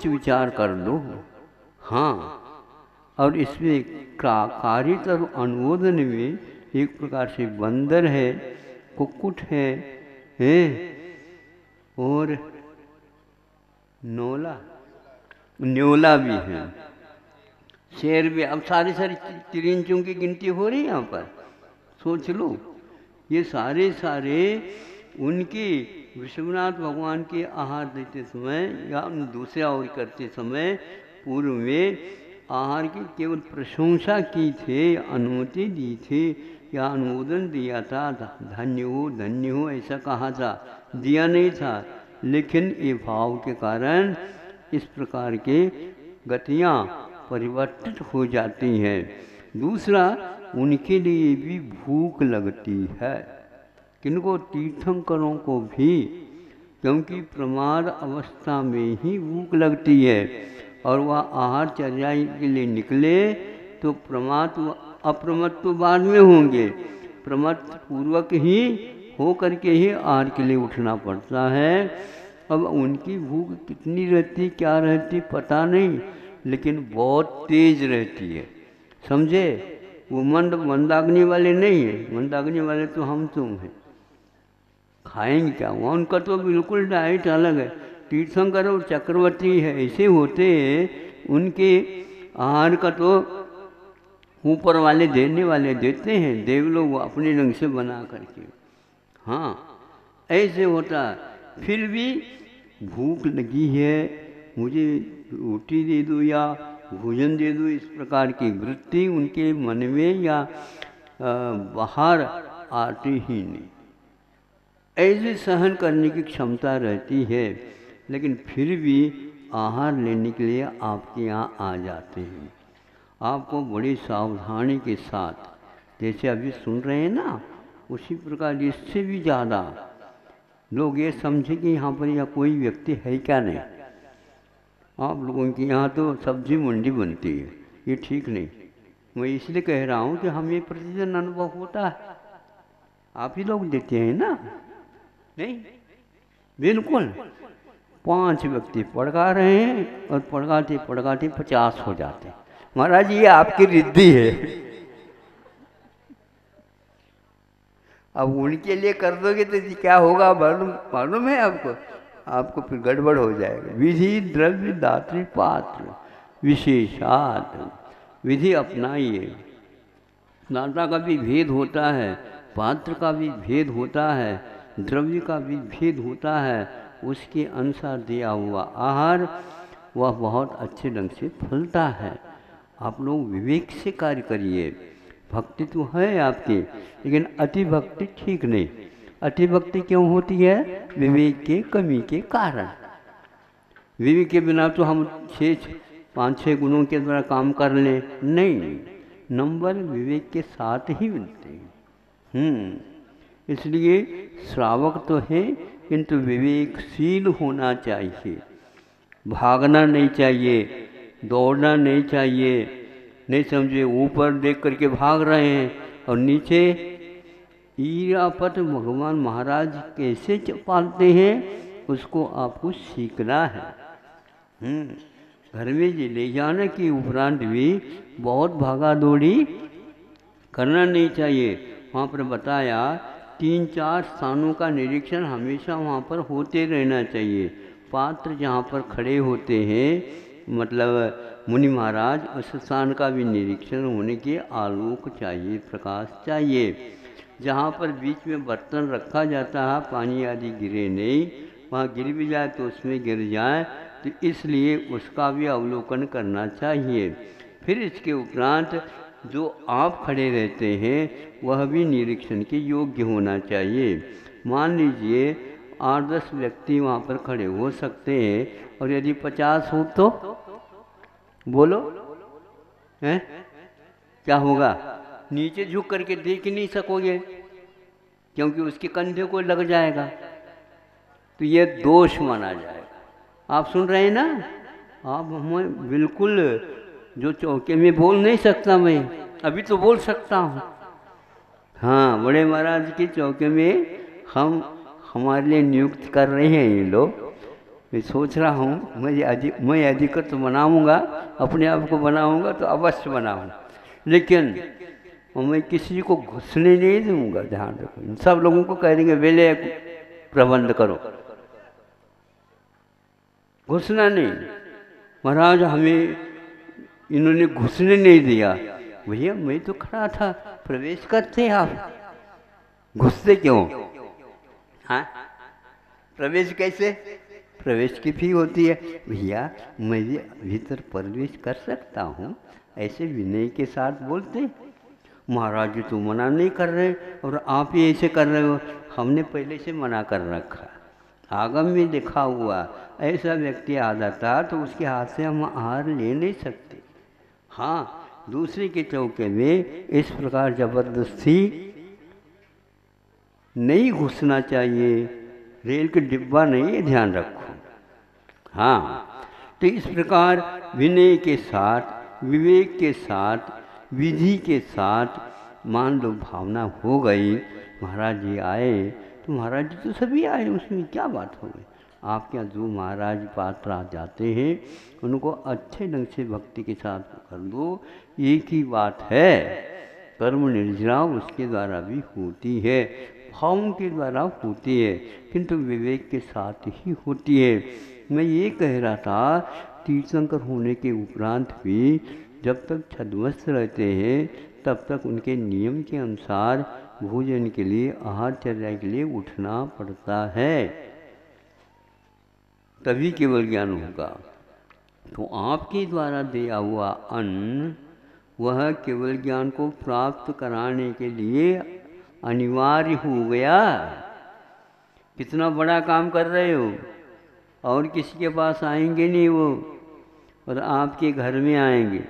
सोच विचार कर लो। हाँ, और इसमें कारित और अनुमोदन में एक प्रकार से बंदर है, कुक्कुट है, और न्योला भी है, शेर भी। अब सारी चिड़ियों की गिनती हो रही है यहाँ पर, सोच लो। ये सारे उनके विश्वनाथ भगवान के आहार देते समय या दूसरे और करते समय पूर्व में आहार की केवल प्रशंसा की थे, अनुमति दी थी या अनुमोदन दिया था, धन्य हो ऐसा कहा था, दिया नहीं था। लेकिन ये भाव के कारण इस प्रकार के गतियाँ परिवर्तित हो जाती हैं। दूसरा, उनके लिए भी भूख लगती है, किनको? तीर्थंकरों को भी, क्योंकि प्रमाद अवस्था में ही भूख लगती है। और वह आहार चर्या के लिए निकले तो अप्रमत्त तो बाद में होंगे, प्रमत्त पूर्वक ही हो करके ही आहार के लिए उठना पड़ता है। अब उनकी भूख कितनी रहती, क्या रहती पता नहीं, लेकिन बहुत तेज रहती है, समझे? वो मंदाग्नि वाले नहीं है, मंदाग्नि वाले तो हम तुम हैं, खाएंगे क्या? वहाँ उनका तो बिल्कुल डाइट अलग है। तीर्थंकर और चक्रवर्ती है ऐसे होते हैं, उनके आहार का तो ऊपर वाले देने वाले देते हैं, देव लोग अपने रंग से बना करके। हाँ, ऐसे होता। फिर भी भूख लगी है, मुझे रोटी दे दो या भोजन दे दो, इस प्रकार की वृत्ति उनके मन में या बाहर आती ही नहीं। ऐसे सहन करने की क्षमता रहती है, लेकिन फिर भी आहार लेने के लिए आपके यहाँ आ जाते हैं। आपको बड़ी सावधानी के साथ, जैसे अभी सुन रहे हैं ना, उसी प्रकार इससे भी ज़्यादा लोग ये समझे कि यहाँ पर या कोई व्यक्ति है क्या नहीं। आप लोगों के यहाँ तो सब्जी मंडी बनती है, ये ठीक नहीं। मैं इसलिए कह रहा हूँ कि हमें प्रतिदिन अनुभव होता है, आप ही लोग देते हैं ना? नहीं, बिल्कुल। 5 व्यक्ति पड़का रहे हैं और पड़काते पड़काते 50 हो जाते। महाराज ये आपकी रिद्धि है। अब उनके लिए कर दोगे तो क्या होगा मालूम है आपको? आपको फिर गड़बड़ हो जाएगा। विधि द्रव्य दात्री पात्र विशेषात, विधि अपनाइए। दाता का भी भेद होता है, पात्र का भी भेद होता है, द्रव्य का भी भेद होता है। उसके अनुसार दिया हुआ आहार वह बहुत अच्छे ढंग से फलता है। आप लोग विवेक से कार्य करिए। भक्ति तो है आपकी, लेकिन अति भक्ति ठीक नहीं। अति भक्ति क्यों होती है? विवेक के कमी के कारण। विवेक के बिना तो हम 5-6 गुणों के द्वारा काम कर लें, नहीं, नंबर विवेक के साथ ही मिलते हैं। इसलिए श्रावक तो है, किंतु विवेकशील होना चाहिए। भागना नहीं चाहिए, दौड़ना नहीं चाहिए। नहीं समझे, ऊपर देख करके भाग रहे हैं और नीचे ईरापत भगवान महाराज कैसे पालते हैं, उसको आपको सीखना है। घर में ले जाने के उपरांत भी बहुत भागा दौड़ी करना नहीं चाहिए। वहाँ पर बताया 3-4 स्थानों का निरीक्षण हमेशा वहाँ पर होते रहना चाहिए। पात्र जहाँ पर खड़े होते हैं, मतलब मुनि महाराज, उस स्थान का भी निरीक्षण होने के आलोक चाहिए, प्रकाश चाहिए। जहाँ पर बीच में बर्तन रखा जाता है, पानी आदि गिरे नहीं, वहाँ गिर भी जाए तो उसमें गिर जाए, तो इसलिए उसका भी अवलोकन करना चाहिए। फिर इसके उपरांत जो आप खड़े रहते हैं वह भी निरीक्षण के योग्य होना चाहिए। मान लीजिए 8-10 व्यक्ति वहाँ पर खड़े हो सकते हैं, और यदि 50 हो तो बोलो हैं क्या होगा? नीचे झुक करके देख नहीं सकोगे, क्योंकि उसके कंधे को लग जाएगा, तो ये दोष माना जाएगा। आप सुन रहे हैं ना? आप हमें बिल्कुल, जो चौके में बोल नहीं सकता मैं, अभी तो बोल सकता हूँ। हाँ, बड़े महाराज के चौके में हम हमारे लिए नियुक्त कर रहे हैं ये लोग, मैं सोच रहा हूँ मैं अधिकृत बनाऊँगा, अपने आप को बनाऊँगा तो अवश्य बनाऊँगा, लेकिन मैं किसी को घुसने नहीं दूंगा। ध्यान रखो, सब लोगों को कह देंगे वेले प्रबंध करो, घुसना नहीं। महाराज हमें इन्होंने घुसने नहीं दिया। भैया मैं तो खड़ा था, प्रवेश करते आप, घुसते क्यों? हाँ, प्रवेश कैसे? प्रवेश की फी होती है। भैया मैं भी भीतर प्रवेश कर सकता हूँ, ऐसे विनय के साथ बोलते। महाराज जी तो मना नहीं कर रहे और आप ही ऐसे कर रहे हो। हमने पहले से मना कर रखा, आगम में लिखा हुआ। ऐसा व्यक्ति आ जाता तो उसके हाथ से हम आहार ले नहीं सकते। हाँ, दूसरे के चौके में इस प्रकार जबरदस्ती नहीं घुसना चाहिए। रेल के डिब्बा नहीं है, ध्यान रखो। हाँ, तो इस प्रकार विनय के साथ, विवेक के साथ, विधि के साथ मान लो भावना हो गई, महाराज जी आए तो महाराज जी तो सभी आए, उसमें क्या बात हो गई। आपके यहाँ जो महाराज पात्र आ जाते हैं उनको अच्छे ढंग से भक्ति के साथ कर दो। एक ही बात है, कर्म निर्जरा उसके द्वारा भी होती है, भावों के द्वारा होती है, किंतु विवेक के साथ ही होती है। मैं ये कह रहा था, तीर्थंकर होने के उपरांत भी जब तक छद्मस्त रहते हैं तब तक उनके नियम के अनुसार भोजन के लिए, आहारचर्या के लिए उठना पड़ता है, तभी केवल ज्ञान होगा। तो आपके द्वारा दिया हुआ अन्न वह केवल ज्ञान को प्राप्त कराने के लिए अनिवार्य हो गया। कितना बड़ा काम कर रहे हो, और किसी के पास आएंगे नहीं वो, और आपके घर में आएंगे।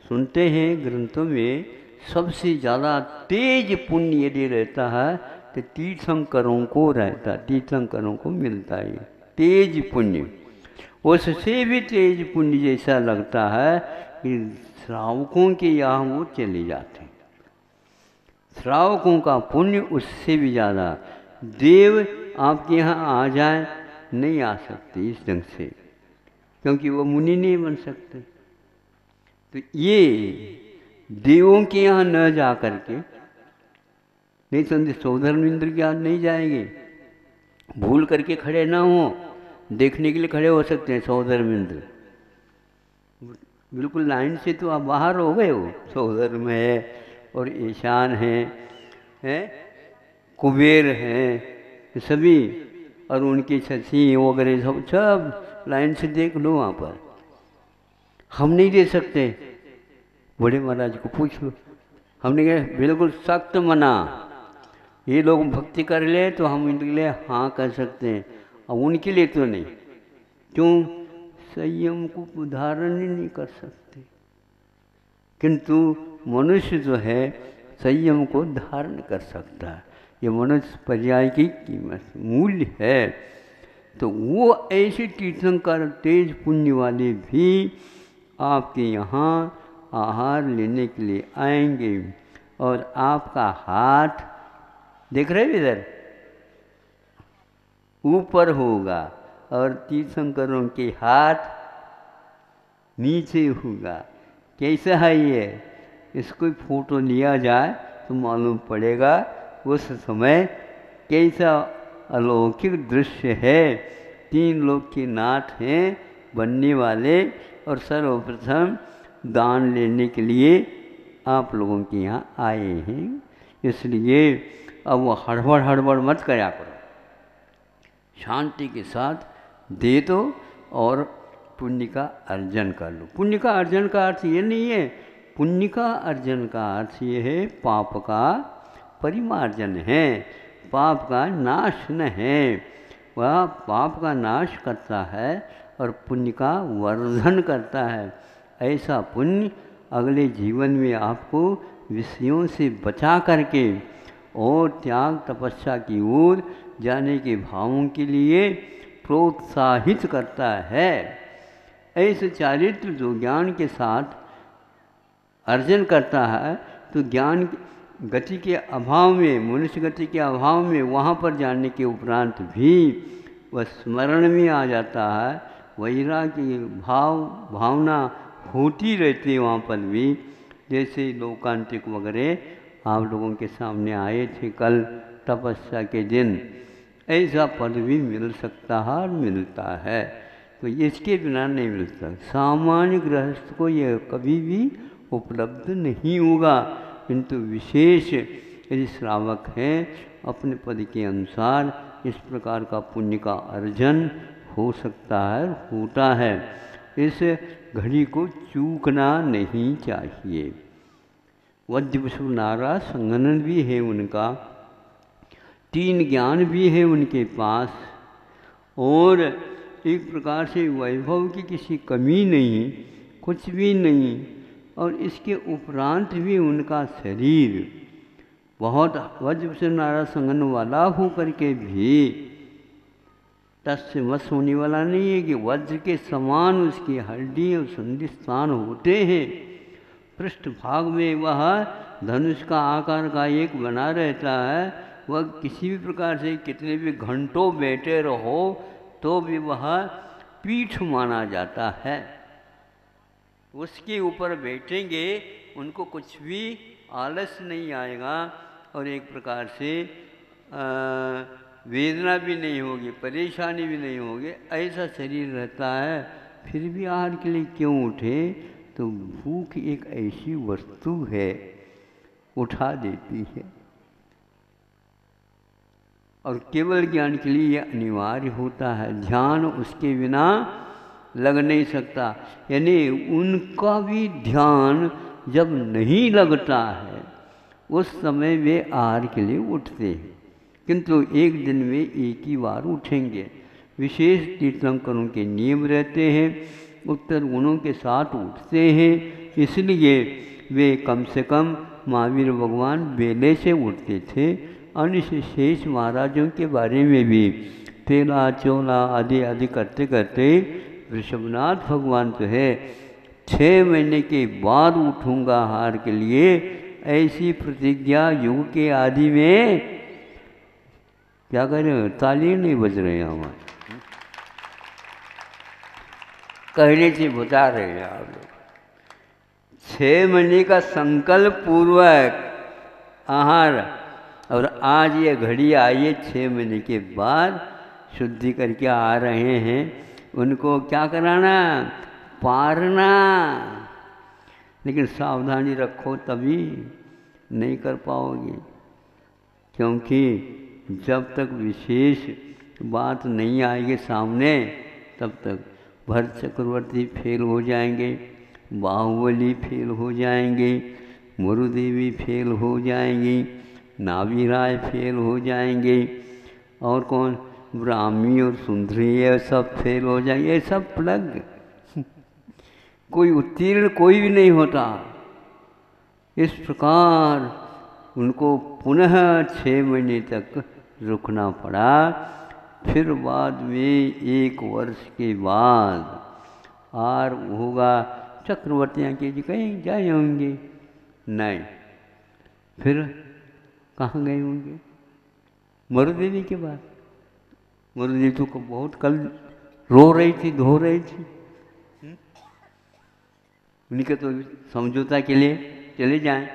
सुनते हैं ग्रंथों में सबसे ज़्यादा तेज पुण्य यदि रहता है तो तीर्थंकरों को रहता, तीर्थंकरों को मिलता है तेज पुण्य। उससे भी तेज पुण्य जैसा लगता है कि श्रावकों के यहाँ वो चले जाते हैं। श्रावकों का पुण्य उससे भी ज़्यादा। देव आपके यहाँ आ जाए, नहीं आ सकते इस ढंग से, क्योंकि वो मुनि नहीं बन सकते। तो ये देवों के यहाँ न जा करके, नहीं समझे, सौधर्म इंद्र के यहाँ नहीं जाएंगे। भूल करके खड़े ना हो, देखने के लिए खड़े हो सकते हैं सौधर्म इंद्र, बिल्कुल लाइन से तो आप बाहर हो गए हो। सौधर्म है और ईशान है, कुबेर हैं सभी, और उनकी शशि वगैरह सब लाइन से देख लो वहाँ पर। हम नहीं दे सकते, बड़े महाराज को पूछ लो। हमने कहा बिल्कुल सख्त मना, ये लोग भक्ति कर ले तो हम इनके लिए हाँ कर सकते हैं, और उनके लिए तो नहीं। क्यों? संयम को धारण ही नहीं कर सकते। किंतु मनुष्य जो है संयम को धारण कर सकता है। ये मनुष्य पर्याय की कीमत मूल्य है। तो वो ऐसे तीर्थंकर तेज पुण्य वाले भी आपके यहाँ आहार लेने के लिए आएंगे, और आपका हाथ देख रहे हैं इधर ऊपर होगा और तीर्थंकरों के हाथ नीचे होगा। कैसा है ये? इसको फोटो लिया जाए तो मालूम पड़ेगा उस समय कैसा अलौकिक दृश्य है। तीन लोग के नाथ हैं बनने वाले, और सर्वप्रथम दान लेने के लिए आप लोगों के यहाँ आए हैं। इसलिए अब वो हड़बड़ मत करा करो, शांति के साथ दे दो और पुण्य का अर्जन कर लो। पुण्य का अर्जन का अर्थ ये नहीं है, पुण्य का अर्जन का अर्थ ये है पाप का परिमार्जन है, पाप का नाश न है। वह पाप का नाश करता है और पुण्य का वर्धन करता है। ऐसा पुण्य अगले जीवन में आपको विषयों से बचा करके और त्याग तपस्या की ओर जाने के भावों के लिए प्रोत्साहित करता है। ऐसे चारित्र जो ज्ञान के साथ अर्जन करता है, तो ज्ञान गति के अभाव में, मनुष्य गति के अभाव में वहाँ पर जाने के उपरांत भी वह स्मरण में आ जाता है, वैराग्य भावना होती रहती है वहाँ पर भी। जैसे लोकांतिक वगैरह आप लोगों के सामने आए थे कल तपस्या के दिन, ऐसा पद भी मिल सकता है और मिलता है। तो इसके बिना नहीं मिलता। सामान्य गृहस्थ को यह कभी भी उपलब्ध नहीं होगा, किंतु विशेष यदि श्रावक हैं अपने पद के अनुसार इस प्रकार का पुण्य का अर्जन हो सकता है, होता है। इस घड़ी को चूकना नहीं चाहिए। वज्रवसु नारा संगनन भी है उनका, 3 ज्ञान भी है उनके पास, और एक प्रकार से वैभव की किसी कमी नहीं, कुछ भी नहीं। और इसके उपरांत भी उनका शरीर बहुत वज्रवसु नारा संगन वाला हो करके भी तस्य वश होने वाला नहीं है कि वज्र के समान उसकी हड्डी और संधि स्थान होते हैं। पृष्ठभाग में वह धनुष का आकार का एक बना रहता है। वह किसी भी प्रकार से कितने भी घंटों बैठे रहो तो भी वह पीठ माना जाता है। उसके ऊपर बैठेंगे उनको कुछ भी आलस नहीं आएगा और एक प्रकार से वेदना भी नहीं होगी, परेशानी भी नहीं होगी, ऐसा शरीर रहता है। फिर भी आहार के लिए क्यों उठे? तो भूख एक ऐसी वस्तु है, उठा देती है, और केवल ज्ञान के लिए यह अनिवार्य होता है। ध्यान उसके बिना लग नहीं सकता। यानी उनका भी ध्यान जब नहीं लगता है उस समय वे आहार के लिए उठते हैं, किंतु एक दिन में एक ही बार उठेंगे। विशेष तीर्थंकरों के नियम रहते हैं, उत्तर गुणों के साथ उठते हैं, इसलिए वे कम से कम महावीर भगवान बेले से उठते थे। अन्य शेष महाराजों के बारे में भी तेला चोला आदि आदि करते करते ऋषभनाथ भगवान तो है 6 महीने के बाद उठूँगा आहार के लिए, ऐसी प्रतिज्ञा युग के आदि में क्या कह रहे हो? ताली नहीं बज रहे हैं हमारे, कहने से बता रहे हैं आप लोग। 6 महीने का संकल्प पूर्वक आहार, और आज ये घड़ी आई है 6 महीने के बाद शुद्धि करके आ रहे हैं। उनको क्या कराना? पारना। लेकिन सावधानी रखो, तभी नहीं कर पाओगे, क्योंकि जब तक विशेष बात नहीं आएगी सामने तब तक भरत चक्रवर्ती फेल हो जाएंगे, बाहुबली फेल हो जाएंगे, मुरुदेवी फेल हो जाएंगी, नाभी राय फेल हो जाएंगे, और कौन ब्राह्मी और सुंदरी ये सब फेल हो जाएंगे। ये सब प्लग कोई उत्तीर्ण कोई भी नहीं होता। इस प्रकार उनको पुनः 6 महीने तक रुकना पड़ा। फिर बाद में 1 वर्ष के बाद आर होगा। चक्रवर्तियाँ के जी कहीं जाए होंगे? नहीं। फिर कहाँ गए होंगे? मरुदेवी के बाद। मरुदेवी तो बहुत कल रो रही थी, धो रही थी। उनके तो समझौता के लिए चले जाएं।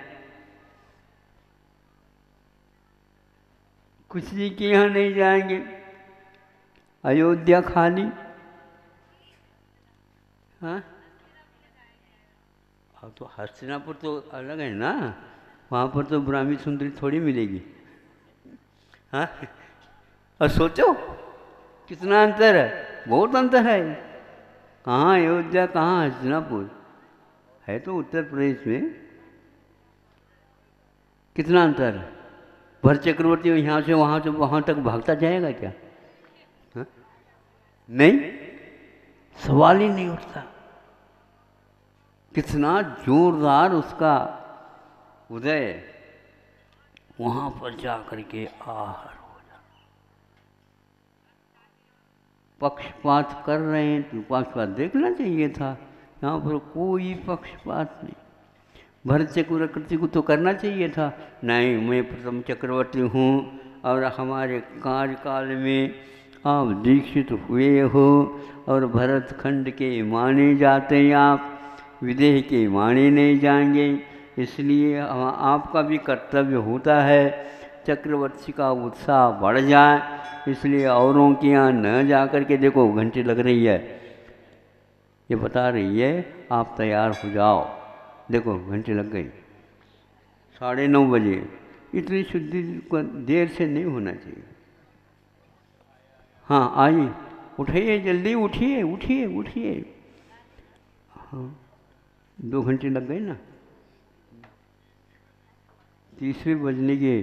कुछ जी के यहाँ नहीं जाएंगे। अयोध्या खाली। हाँ, अब तो हस्तिनापुर तो अलग है ना, वहाँ पर तो ब्राह्मी सुंदरी थोड़ी मिलेगी। हाँ, और सोचो कितना अंतर है, बहुत अंतर है। कहाँ अयोध्या, कहाँ हस्तिनापुर, है तो उत्तर प्रदेश में। कितना अंतर है। भरत चक्रवर्ती यहाँ से वहाँ तक भागता जाएगा क्या? हा? नहीं, सवाल ही नहीं उठता। कितना जोरदार उसका उदय, वहाँ पर जा करके आहार हो जा। पक्षपात कर रहे हैं तो पक्षपात देखना चाहिए था। यहाँ पर कोई पक्षपात नहीं। भरत चक्रवर्ती को तो करना चाहिए था। नहीं, मैं प्रथम चक्रवर्ती हूँ और हमारे कार्यकाल में आप दीक्षित हुए हो और भरत खंड के माने जाते हैं, आप विदेह के माने नहीं जाएंगे। इसलिए आपका भी कर्तव्य होता है चक्रवर्ती का उत्साह बढ़ जाए, इसलिए औरों के यहाँ न जा कर के देखो घंटी लग रही है, ये बता रही है आप तैयार हो जाओ। देखो घंटी लग गई 9:30 बजे। इतनी शुद्धि देर से नहीं होना चाहिए। हाँ आइए, उठिए जल्दी, उठिए उठिए उठिए। हाँ 2 घंटे लग गए ना, तीसरे बजने के,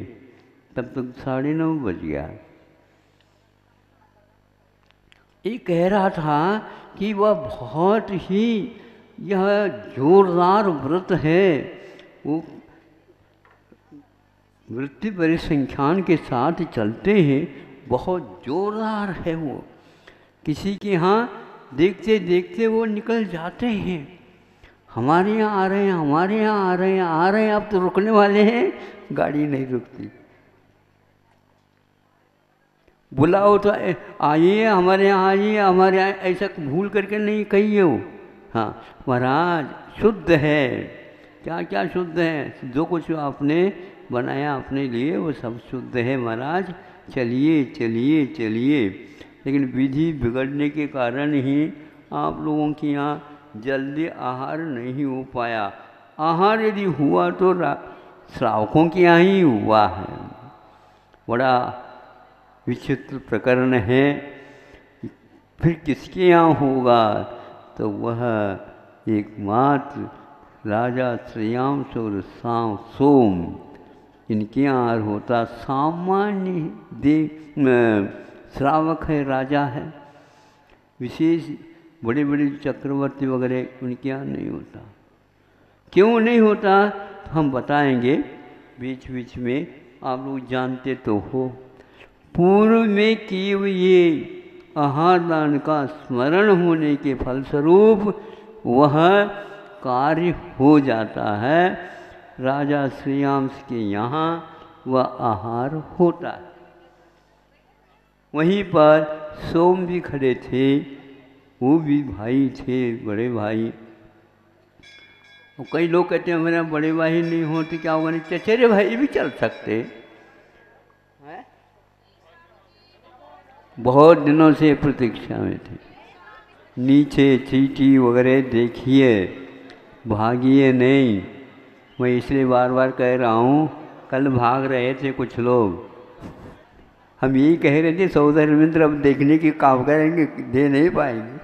तब तक 9:30 बज गया। ये कह रहा था कि वह बहुत ही यह जोरदार व्रत है, वो वृत्ति परिसंख्यान के साथ चलते हैं, बहुत जोरदार है वो। किसी के यहाँ देखते देखते वो निकल जाते हैं। हमारे यहाँ आ रहे हैं, हमारे यहाँ आ रहे हैं, आ रहे हैं, अब तो रुकने वाले हैं, गाड़ी नहीं रुकती। बुलाओ तो आइए हमारे यहाँ, आइए हमारे यहाँ, ऐसा भूल करके नहीं कहिए हो। हाँ महाराज शुद्ध है, क्या क्या शुद्ध है, जो कुछ आपने बनाया अपने लिए वो सब शुद्ध है महाराज, चलिए चलिए चलिए। लेकिन विधि बिगड़ने के कारण ही आप लोगों के यहाँ जल्दी आहार नहीं हो पाया। आहार यदि हुआ तो श्रावकों के यहाँ ही हुआ है। बड़ा विचित्र प्रकरण है। फिर किसके यहाँ होगा, तो वह एकमात्र राजा श्रेयांश और सोम, इनके यहाँ होता। सामान्य देव श्रावक है, राजा है, विशेष बड़े बड़े चक्रवर्ती वगैरह उनके यहाँ नहीं होता। क्यों नहीं होता तो हम बताएंगे बीच बीच में, आप लोग जानते तो हो। पूर्व में किए हुए आहार दान का स्मरण होने के फलस्वरूप वह कार्य हो जाता है। राजा श्रेयांश के यहाँ वह आहार होता है। वहीं पर सोम भी खड़े थे, वो भी भाई थे, बड़े भाई। और कई लोग कहते हैं हमारे बड़े भाई नहीं होते क्या होगा, नहीं चचेरे भाई भी चल सकते। बहुत दिनों से प्रतीक्षा में थे। नीचे चीटी वगैरह देखिए, भागिए नहीं। मैं इसलिए बार बार कह रहा हूँ, कल भाग रहे थे कुछ लोग, हम यही कह रहे थे सौधर्मेंद्र अब देखने की काम करेंगे, दे नहीं पाएंगे।